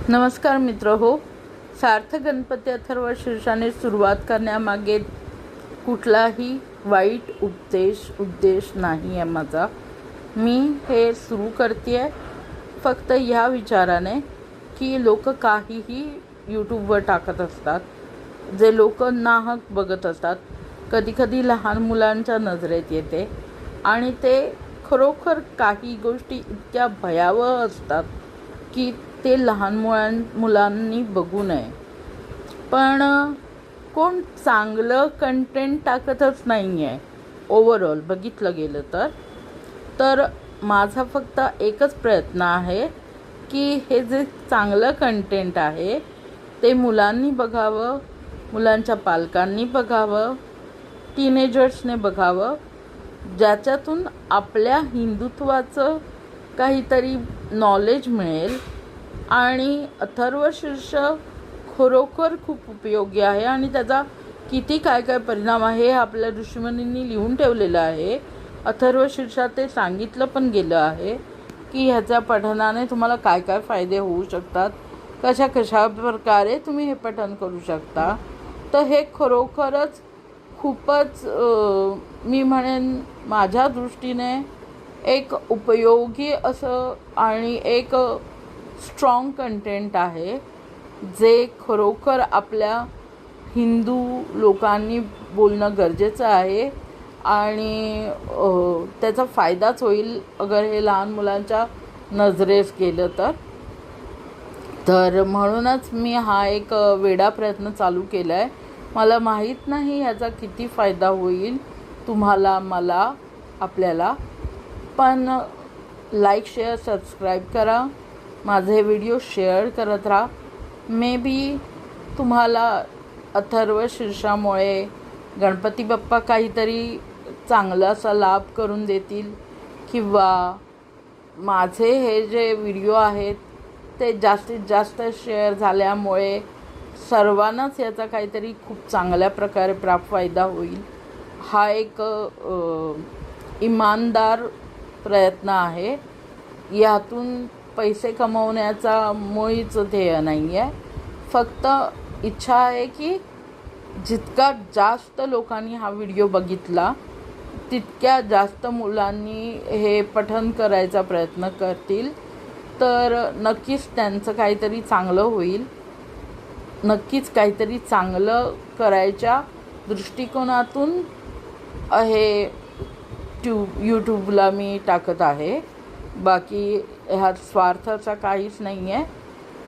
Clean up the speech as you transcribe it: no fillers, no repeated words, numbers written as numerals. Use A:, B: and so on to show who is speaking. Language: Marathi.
A: नमस्कार मित्र हो. सार्थ गणपती अथर्व शीर्षाने सुरुवात करण्यामागे कुठलाही वाईट उद्देश नाही आहे माझा. मी हे सुरू करते आहे फक्त ह्या विचाराने की लोक काहीही यूट्यूबवर टाकत असतात, जे लोक नाहक बघत असतात. कधीकधी लहान मुलांच्या नजरेत येते आणि ते खरोखर काही गोष्टी इतक्या भयावह असतात की ते लहान मुलांनी बघू नये. पण कोण चांगलं कंटेंट टाकतच नाही आहे ओव्हरऑल बघितलं गेलं तर माझा फक्त एकच प्रयत्न आहे की हे जे चांगलं कंटेंट आहे ते मुलांनी बघावं, मुलांच्या पालकांनी बघावं, टीनेजर्सने बघावं, ज्याच्यातून आपल्या हिंदुत्वाचं काहीतरी नॉलेज मिळेल. आणि अथर्व शीर्ष खरोखर खूप उपयोगी आहे आणि त्याचा किती काय काय परिणाम आहे हे आपल्या ऋषीमुनींनी लिहून ठेवलेलं आहे. अथर्व शीर्षात ते सांगितलं पण गेलं आहे की ह्याच्या पठनाने तुम्हाला काय काय फायदे होऊ शकतात, कशा प्रकारे तुम्ही हे पठन करू शकता. तर हे खरोखरच खूपच मी म्हणेन माझ्या दृष्टीने एक उपयोगी असं आणि एक स्ट्रॉंग कंटेंट आहे, जे खरोखर आपल्या हिंदू लोकांनी बोलणं गरजेचं आहे आणि त्याचा फायदाच होईल अगर हे लहान मुलांच्या नजरेस गेलं तर म्हणूनच मी हा एक वेडा प्रयत्न चालू केला आहे. मला माहीत नाही ह्याचा किती फायदा होईल तुम्हाला, मला, आपल्याला. पण लाईक, शेअर, सबस्क्राईब करा, माझे व्हिडिओ शेअर करत राहा. मे बी तुम्हाला अथर्व शीर्षामुळे गणपती बाप्पा काहीतरी चांगला असा लाभ करून देतील किंवा माझे हे जे व्हिडिओ आहेत ते जास्तीत जास्त शेअर झाल्यामुळे सर्वांनाच याचा काहीतरी खूप चांगल्या प्रकारे फायदा होईल. हा एक इमानदार प्रयत्न आहे. यातून पैसे कमवण्याचा मुळीच ध्येय नाही आहे. फक्त इच्छा आहे की जितका जास्त लोकांनी हा व्हिडिओ बघितला तितक्या जास्त मुलांनी हे पठन करायचा प्रयत्न करतील तर नक्कीच त्यांचं काहीतरी चांगलं होईल. नक्कीच काहीतरी चांगलं करायच्या दृष्टिकोनातून हे यूट्यूबला मी टाकत आहे. बाकी ह्यात स्वार्थाचा काहीच नाही आहे.